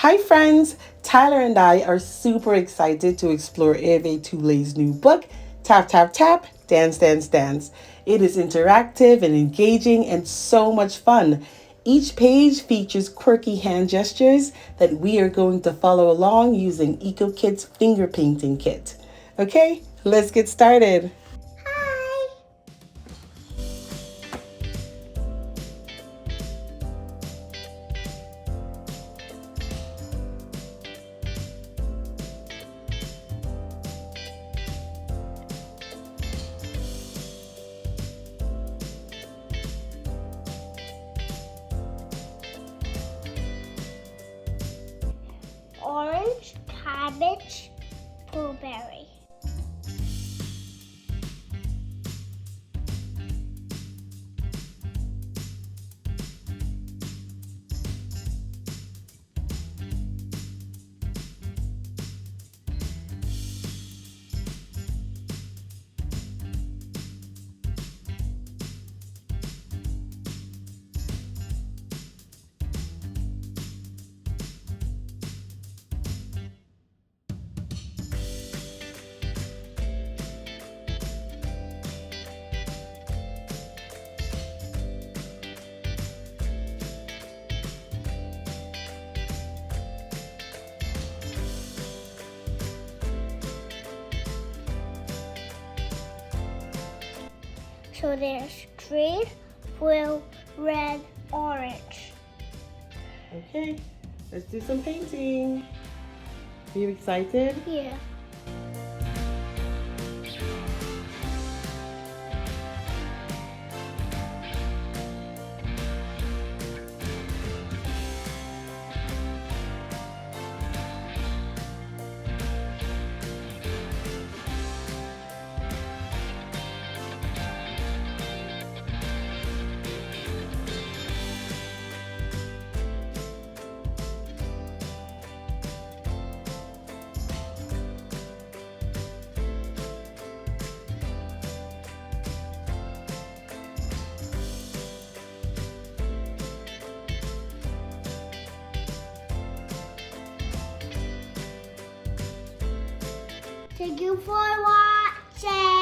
Hi friends, Tyler and I are super excited to explore Herve Tullet's new book, Tap Tap Tap, Dance Dance Dance. It is interactive and engaging and so much fun. Each page features quirky hand gestures that we are going to follow along using EcoKid's finger painting kit. Okay, let's get started. Hi. Orange, cabbage, blueberry. So there's green, blue, red, orange. Okay, let's do some painting. Are you excited? Yeah. Thank you for watching.